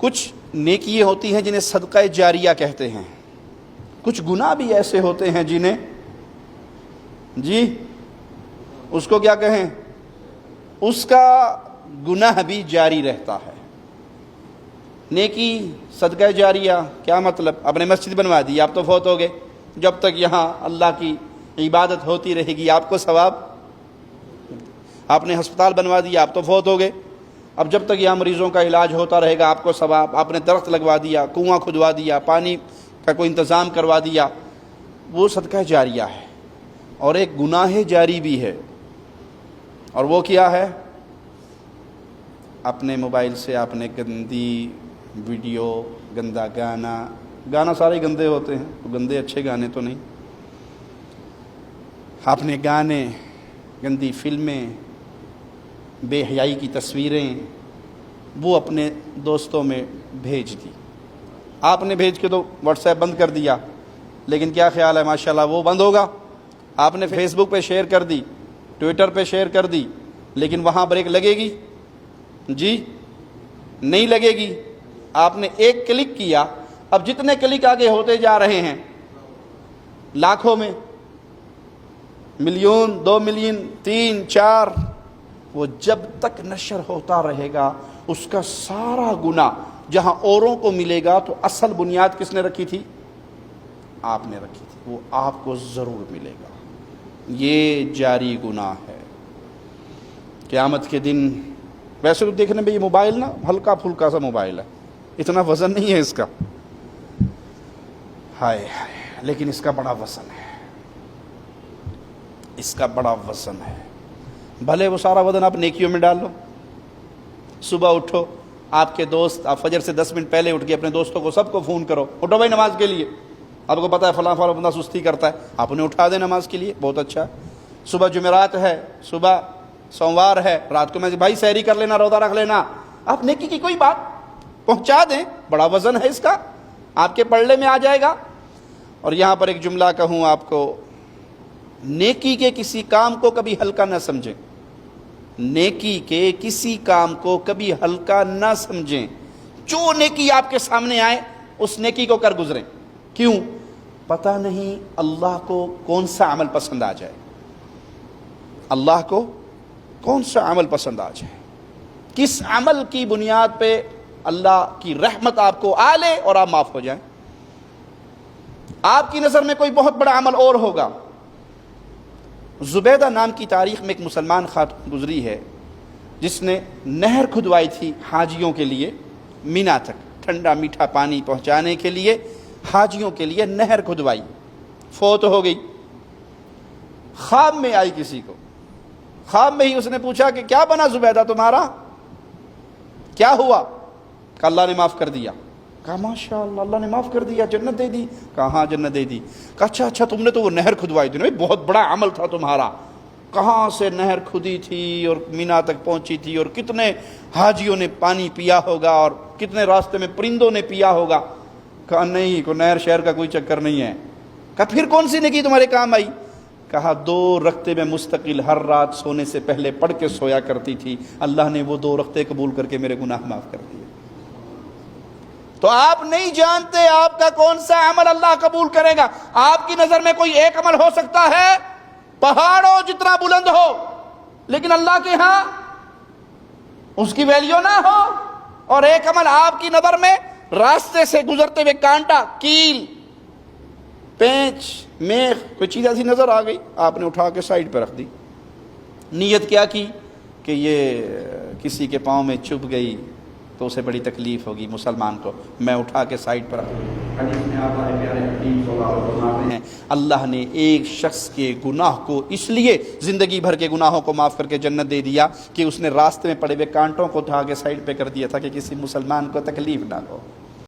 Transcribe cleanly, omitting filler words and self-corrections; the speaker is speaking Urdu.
کچھ نیکیاں ہوتی ہیں جنہیں صدقہ جاریہ کہتے ہیں، کچھ گناہ بھی ایسے ہوتے ہیں جنہیں اس کو کیا کہیں، اس کا گناہ بھی جاری رہتا ہے۔ نیکی صدقہ جاریہ کیا مطلب؟ آپ نے مسجد بنوا دی، آپ تو فوت ہو گئے، جب تک یہاں اللہ کی عبادت ہوتی رہے گی آپ کو ثواب۔ آپ نے ہسپتال بنوا دیا، آپ تو فوت ہو گئے، اب جب تک یہاں مریضوں کا علاج ہوتا رہے گا آپ کو ثواب۔ آپ نے درخت لگوا دیا، کنواں کھدوا دیا، پانی کا کوئی انتظام کروا دیا، وہ صدقہ جاریہ ہے۔ اور ایک گناہ جاری بھی ہے، اور وہ کیا ہے؟ اپنے موبائل سے آپ نے گندی ویڈیو، گندا گانا سارے گندے ہوتے ہیں، تو گندے اچھے گانے تو نہیں، آپ نے گانے، گندی فلمیں، بے حیائی کی تصویریں وہ اپنے دوستوں میں بھیج دی۔ آپ نے بھیج کے تو واٹس ایپ بند کر دیا، لیکن کیا خیال ہے ماشاءاللہ وہ بند ہوگا؟ آپ نے فیس بک پہ شیئر کر دی، ٹویٹر پہ شیئر کر دی، لیکن وہاں بریک لگے گی؟ نہیں لگے گی۔ آپ نے ایک کلک کیا، اب جتنے کلک آگے ہوتے جا رہے ہیں لاکھوں میں، ملین، 2 ملین، 3، 4، وہ جب تک نشر ہوتا رہے گا اس کا سارا گناہ جہاں اوروں کو ملے گا تو اصل بنیاد کس نے رکھی تھی؟ آپ نے رکھی تھی، وہ آپ کو ضرور ملے گا۔ یہ جاری گناہ ہے۔ قیامت کے دن ویسے تو دیکھنے میں یہ موبائل نا ہلکا پھلکا سا موبائل ہے، اتنا وزن نہیں ہے اس کا، ہائے ہائے، لیکن اس کا بڑا وزن ہے، اس کا بڑا وزن ہے۔ بھلے وہ سارا وزن آپ نیکیوں میں ڈال لو۔ صبح اٹھو، آپ کے دوست، آپ فجر سے 10 منٹ پہلے اٹھ کے اپنے دوستوں کو سب کو فون کرو، اٹھو بھائی نماز کے لیے، آپ کو پتہ ہے فلاں فلاں بندہ سستی کرتا ہے، آپ انہیں اٹھا دیں نماز کے لیے، بہت اچھا۔ صبح جمعرات ہے، صبح سوموار ہے، رات کو میں بھائی سحری کر لینا، روزہ رکھ لینا، آپ نیکی کی کوئی بات پہنچا دیں، بڑا وزن ہے اس کا، آپ کے پلڑے میں آ جائے گا۔ اور یہاں پر ایک جملہ کہوں آپ کو، نیکی کے کسی کام کو کبھی ہلکا نہ سمجھیں، نیکی کے کسی کام کو کبھی ہلکا نہ سمجھیں، جو نیکی آپ کے سامنے آئے اس نیکی کو کر گزریں۔ کیوں؟ پتہ نہیں اللہ کو کون سا عمل پسند آ جائے، اللہ کو کون سا عمل پسند آ جائے، کس عمل کی بنیاد پہ اللہ کی رحمت آپ کو آ لے اور آپ معاف ہو جائیں۔ آپ کی نظر میں کوئی بہت بڑا عمل اور ہوگا۔ زبیدہ نام کی تاریخ میں ایک مسلمان خاتون گزری ہے جس نے نہر کھدوائی تھی حاجیوں کے لیے، مینا تک ٹھنڈا میٹھا پانی پہنچانے کے لیے حاجیوں کے لیے نہر کھدوائی، فوت ہو گئی۔ خواب میں آئی کسی کو، خواب میں ہی اس نے پوچھا کہ کیا بنا زبیدہ تمہارا، کیا ہوا؟ کہ اللہ نے معاف کر دیا۔ کہا ماشاء اللہ، اللہ نے معاف کر دیا، جنت دے دی؟ کہا ہاں جنت دے دی۔ کہا اچھا تم نے تو وہ نہر کھدوائی تھی نا، بہت بڑا عمل تھا تمہارا، کہاں سے نہر کھدی تھی اور مینا تک پہنچی تھی، اور کتنے حاجیوں نے پانی پیا ہوگا، اور کتنے راستے میں پرندوں نے پیا ہوگا؟ کہا نہیں، کوئی نہر شہر کا کوئی چکر نہیں ہے۔ کہا پھر کون سی نیکی تمہارے کام آئی؟ کہا 2 رکعتیں میں مستقل ہر رات سونے سے پہلے پڑھ کے سویا کرتی تھی، اللہ نے وہ 2 رکعتیں قبول کر کے میرے گناہ معاف کر دیے۔ تو آپ نہیں جانتے آپ کا کون سا عمل اللہ قبول کرے گا۔ آپ کی نظر میں کوئی ایک عمل ہو سکتا ہے پہاڑوں جتنا بلند ہو، لیکن اللہ کے ہاں اس کی ویلیو نہ ہو، اور ایک عمل آپ کی نظر میں راستے سے گزرتے ہوئے کانٹا، کیل، پینچ، میخ، کوئی چیز ایسی نظر آ گئی، آپ نے اٹھا کے سائڈ پہ رکھ دی۔ نیت کیا کی کہ یہ کسی کے پاؤں میں چبھ گئی تو اسے بڑی تکلیف ہوگی مسلمان کو، میں اٹھا کے سائڈ پر رکھ دوں۔ حدیث میں آتا ہے، پیارے حبیب صلی اللہ علیہ وسلم فرماتے ہیں اللہ نے ایک شخص کے گناہ کو اس لیے زندگی بھر کے گناہوں کو معاف کر کے جنت دے دیا کہ اس نے راستے میں پڑے ہوئے کانٹوں کو اٹھا کے سائڈ پہ کر دیا تھا کہ کسی مسلمان کو تکلیف نہ ہو۔